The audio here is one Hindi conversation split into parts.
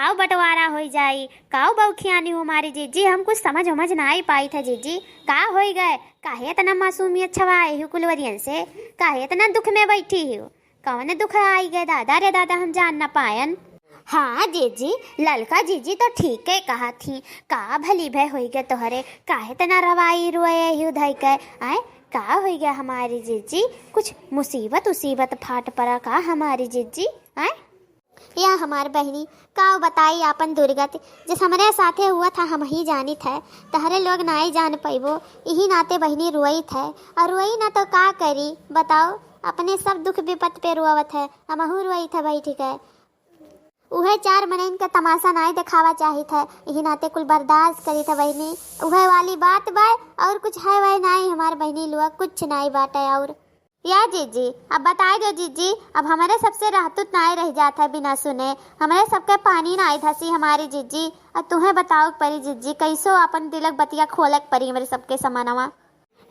काव बंटवारा हो जाई, काव बौखियानी हो हमारी जीजी। हम कुछ समझ ना ही पाई था जीजी, का हो गए, काहे इतना मासूमियत छवाए हो कुलवरियन से, काहे इतना दुख में बैठी हो, कौन दुख आई गए दादा रे दादा, हम जान ना पायन। हाँ जीजी, ललका जीजी तो ठीक है कहा थी, का भली भय हो गए तोहरे, काहे तना रवाई रोए ही उधई के आए, का हो गया हमारी जीजी, कुछ मुसीबत उसीबत फाट पड़ा का हमारी जीजी आए। या हमार बहनी का बताई अपन दुर्गत, जिस हमारे साथे हुआ था हम ही जानी थे, तहरे लोग ना ही जान पैबो, यही नाते बहनी रोई थे, और रोई ना तो का करी बताओ, अपने सब दुख विपत पे रोवत है, हमहू रोई थे भाई ठीक है। उहे चार मनइन का तमाशा नाई दिखावा चाही था, यही नाते कुल बर्दाश्त करी था बहनी, उहे वाली बात बाय, और कुछ है वह नाई हमार बहनी लोग, कुछ नाई बात है। और या जीजी अब बताए दो जीजी, अब हमारे सबसे रहतुत नाई रह जाता है बिना सुने, हमारे सबके पानी नाई धसी हमारी जीजी, और तुम्हें बताओ परी जीजी, कैसो अपन तिलक बतिया खोलक परी हमारे सबके समानवा।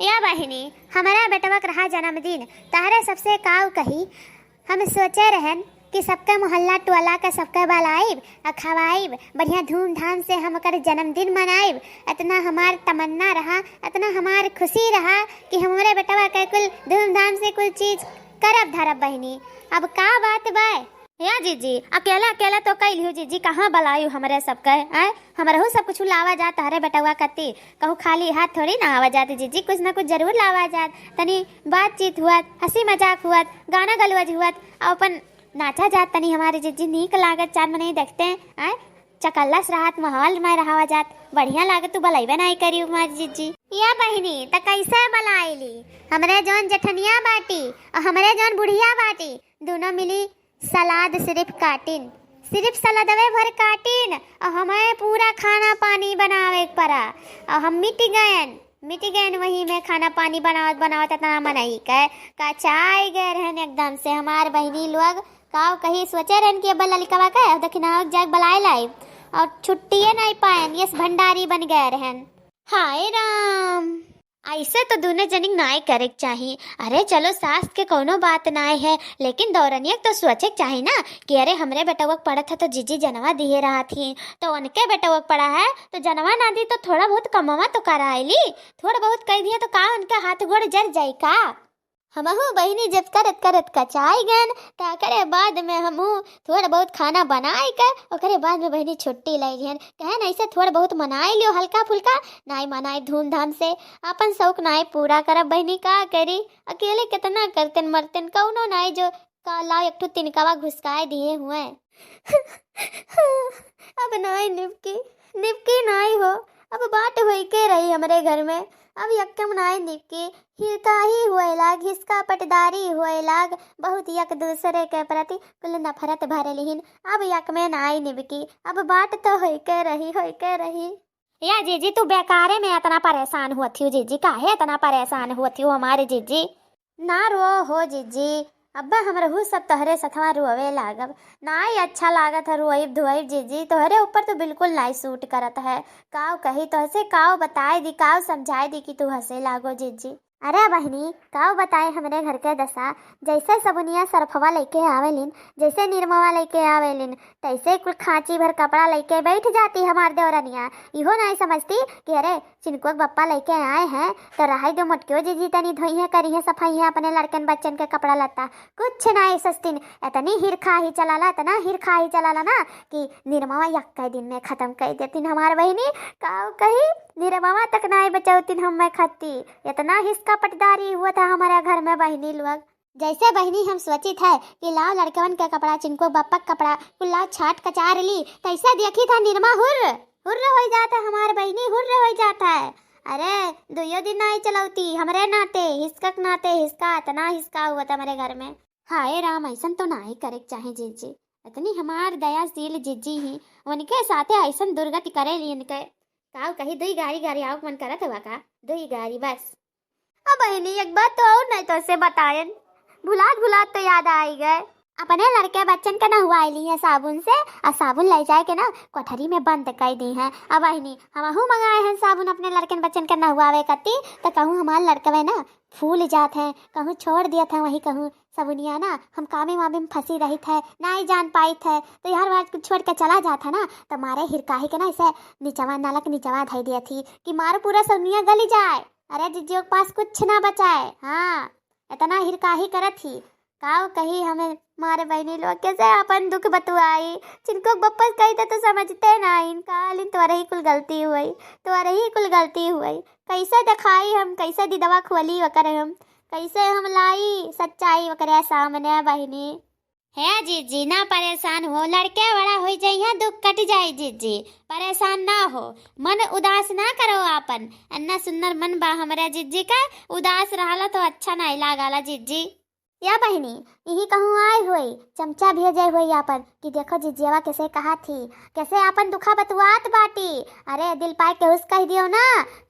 या बहनी हमारा बेटवा का रहा जन्मदिन, तारे सबसे काव कही, हम सोचे रहन कि सबका मोहल्ला टोला का सबका बलाइब और खवाइब, बढ़िया धूमधाम से हम कर जन्मदिन मनाइब, इतना हमार तमन्ना रहा, इतना हमार खुशी रहा कि हमारे बेटवा के कुल धूमधाम से कुल चीज करब धरब बहनी। अब का बात बाय या जीजी, अकेला अकेला तो कई लियो जीजी, कहाँ बलायू हमारे सबके आए, हमारे हो सब कुछ लावा जात हरे बेटवा कती, कहूँ खाली हाथ थोड़ी ना आवा जाती जीजी, कुछ ना कुछ जरूर लावा जात, तनी बातचीत हुआ, हंसी मजाक हुआ, गाना गलवज हुआ, अपन नाचा जात, तनी हमारे जीजी नीक लागत, चार मने देखते हैं आए, चकल्लस राहत माहौल में रहावा जात, बढ़िया लागत, तू बलाइबे नहीं करी हमारी जीजी। या बहनी त कैसे बलाईली, हमरे जौन जठनिया बाटी और हमरे जौन बुढ़िया बाटी, दोनों मिली सलाद सिर्फ काटिन, सिर्फ सलादवे भर काटिन, और हमें पूरा खाना पानी बनावे पड़ा, और हम मिट गए वही में खाना पानी बनावत बनावत इतना मनाई का चाय गए रहन एकदम से हमार बहनी लोग, काव कहीं सोचे रहन कि अब ललिकवा का दक्षिणा जाग बलाए लाई, और छुट्टिए नहीं पायन, यस भंडारी बन गए रहन। हाय राम, ऐसे तो दोनों जनिक नाय करे चाहिए, अरे चलो सास के कोनो बात नाय है, लेकिन दौरनियक तो सोचे चाहिए ना कि अरे हमरे बेटवक पड़ा था तो जीजी जनवा दिए रहा थी, तो उनके बेटवक पड़ा है तो जनवा ना दी तो थोड़ा बहुत कमावा तो कराइली, थोड़ा बहुत कह दिया तो का उनका हाथ गोड़ जल जाई का। हमहू बहनी जब करत करत कचाई गन, ताकरे बाद में हमहू थोड़ा बहुत खाना बनाए कर, ओकरे बाद में बहनी छुट्टी लाई गन, कहन ऐसे थोड़ा बहुत मनाए लियो हल्का फुल्का, नाई मनाए धूमधाम से, अपन शौक नाई पूरा करब बहनी, का करी अकेले कितना करतेन मरतेन, कौनो नाई जो काला एक ठो तिनकावा घुसकाए दिए हुए। अब नाई निपकी नाई हो, अब बात होई के रही हमारे घर में, अब यक्कम नाई निपकी, हिरका ही हुए लाग, हिसका पटदारी हुए लाग, बहुत यक दूसरे के प्रति कुल नफरत भरे लिहिन, अब यक में नाई निपकी, अब बात तो होई के रही। या जीजी तू बेकारे में इतना परेशान हुआ थी जीजी, काहे इतना परेशान हुआ थी हमारे जीजी, ना रो हो जीजी, अब्बा हमरे हु सब तोहरे सथवा रोवे लागब, नाई अच्छा लागत है रोइब धोइब जीजी, तोहरे ऊपर तो बिल्कुल नाई सूट करत है, काव कही तोहसे, काव बताए दी, काव समझाए दी कि तू हंसे लागो जीजी। अरे बहनी काव बताए हमरे घर के दशा, जैसे सबुनिया सरफवा लेके आवेलिन, जैसे निर्मवा लेके आवेलिन, तैसे कुल खांची भर कपड़ा लेके बैठ जाती हमार देवरनिया, इहो नहीं समझती कि अरे चिनको बप्पा लेके आए हैं तो रहाई दो मटकियो जीजी तनी धोई है करी है सफाई है अपने लड़कन बच्चन के कपड़ा लत्ता, कुछ नहीं सस्तीन, इतनी हिरखा ही चलाला ना कि निर्मवा यक्का दिन में खत्म कर देतीन हमार बहनी, काव कही निर्मवा तक नहीं बचावतीन हम मैं खत्ती, इतना हिस्का पटदारी हुआ था हमारे घर में बहनी लोग। जैसे बहनी हम सोचित है कि लाओ लड़कवन का कपड़ा, चिनको बप्पा कपड़ा कुल लाओ छाट कचार ली, कैसे देखी था निर्मा हुर्र हो जाता हमारे बहनी, हुर्र हो जाता है, अरे दुयो दिन नहीं चलौती हमरे नाते, हिस्कक नाते हिस्का, इतना हिस्का हुआ था हमारे घर में। हाय राम, ऐसा तो नहीं करे चाहे जीजी, इतनी हमार दयाशील जीजी ही, उनके साथे ऐसा दुर्गति करे ली इनके, काव कही दुई गाड़ी आओ मन करत हुआ का, दुई गाड़ी बस। अब बहनी एक बात तो और नहीं तो से बतायन, भुलात तो याद आई गए, अपने लड़के बच्चन के नहवाई ली है साबुन से, और साबुन ले जाए के ना कोठरी में बंद कर दी है। अब बहनी हमहू मंगाए हैं साबुन अपने लड़कन बच्चन के नहवावे कती, तो कहूँ हमारे लड़कवे ना फूल जात हैं, कहूँ छोड़ दिया था वही कहूँ सबुनिया ना हम कामे वामे में फंसी रही थे, ना ही जान पाई थे, तो यार बात कुछ छोड़ के चला जाता ना, तो मारे हिरकाही के ना ऐसे नीचवा नाला के नीचवा धई दिया थी कि मारो पूरा सबुनिया गली जाए। अरे जीजी के पास कुछ ना बचाए। हाँ, इतना हिरकाही करत थी। काओ कही हमें मारे बहनी लोग कैसे अपन दुख बतुआई, जिनको वापस कही तो समझते ना, इनका तुम्हारे ही कुल गलती हुई, तुम्हारे ही कुल गलती हुई। कैसे दिखाई हम, कैसे दी दवा खुली वकर हम, कैसे हम लाई सच्चाई वकर सामने बहनी। है जीजी ना परेशान हो, लड़के बड़ा हो जाइए, दुख कट जाए जीजी, परेशान ना हो, मन उदास ना करो आपन। अन्ना सुंदर मन बा हमारा जीजी का, उदास रहला तो अच्छा नहीं लागला जीजी। या बहनी यही कहूँ आए हुई चमचा भेजे हुई आपन कि देखो जिजियावा कैसे कहा थी, कैसे आपन दुखा बतुआत बाटी। अरे दिल पाए के उस कह दियो ना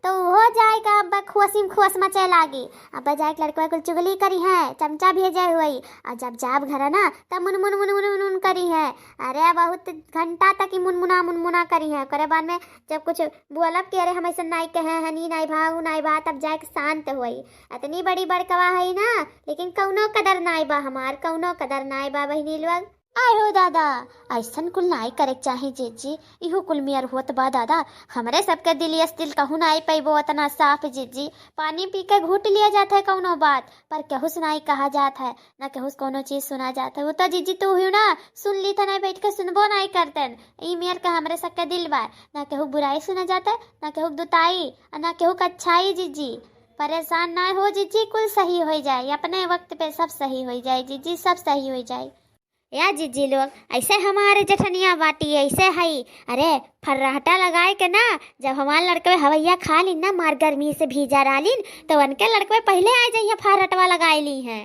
तो हो जाएगा, अब खुआसीम खुआस मचे लागी। अब जाए लड़के कुल चुगली करी है, चमचा भेजे हुई, और जब जाब घर ना तब मुन मुन मुन मुन मुन करी है। अरे बहुत घंटा तक ही मुनमुना करी है। करे बाद में जब कुछ बोलब कि अरे हम ऐसा नहीं कहे हनी नहीं भाऊ नहीं बा, तब जाए शांत हुई। इतनी बड़ी बड़कवा है ना, लेकिन कौनो कदर नाई बा, हमार कौनो कदर नाई बा बहनी लोग। आय हो दादा, ऐसन कुल नाई करे चाहे जीजी, इहो कुल मियर होत बा दादा। हमरे सबके दिलियस दिल कहूँ नाई पैबो इतना साफ जीजी, पानी पी के घूट लिया जाता है कौनो बात, पर केहुस नाई कहा जाता है, ना केहुस कोनो चीज सुना जाता है। वो तो जीजी तू ही ना सुन ली था, नहीं बैठ के सुनबो नहीं करते। ई मियर का हमरे सबके दिल बा, ना केहू बुराई सुना जाता है, ना केहू दुताई, ना केहू अच्छाई। जीजी परेशान ना हो जीजी, कुल सही हो जाए, अपने वक्त पे सब सही हो जाए जीजी, सब सही हो जाए। या जीजी लोग ऐसे हमारे जठनिया बाटी ऐसे है। अरे फर्राटा लगाए के ना, जब हमारे लड़के हवैया खा ली ना, मार गर्मी से भीजा डालिन, तो उनके लड़के पहले आ जाइए फर्रटवा लगाए ली हैं।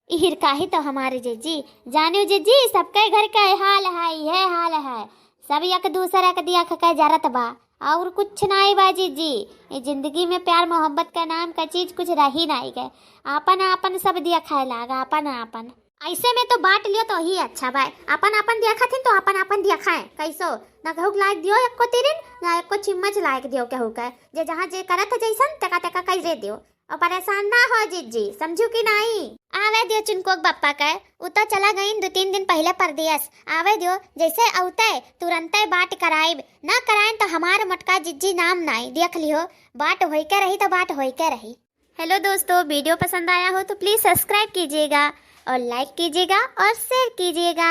हिरकाही तो हमारे जीजी जानियो जीजी, सबके घर का हाल है, ये हाल है, सब एक दूसरे का दिया खा जरत बा, और कुछ नहीं बा जीजी। ये जिंदगी में प्यार मोहब्बत का नाम का चीज कुछ रही नहीं गए, आपन आपन सब दिया खाए लागा, आपन आपन। ऐसे में तो बांट लियो तो ही अच्छा भाई, अपन अपन दिया खाथिन तो अपन अपन दिया खाए। कैसो ना कहू लायक दियो एक को तिरिन, ना एक को चिम्मच लायक दियो कहू का, जे जहाँ जे करत है जैसन टका टका कैसे दियो, और परेशान ना हो जीजी, समझू कि नहीं। आवे दियो चुनकोक बप्पा का, उ तो चला गई 2-3 दिन पहले परदेस। आवे दियो, जैसे औते तुरंत बाट कराइब, ना कराए तो हमारे मटका जीजी नाम नहीं, देख लियो बाट होई के रही तो बाट होई के रही। हेलो दोस्तों, वीडियो पसंद आया हो तो प्लीज सब्सक्राइब कीजिएगा और लाइक कीजिएगा और शेयर कीजिएगा,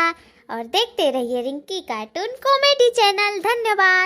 और देखते रहिए रिंकी कार्टून कॉमेडी चैनल। धन्यवाद।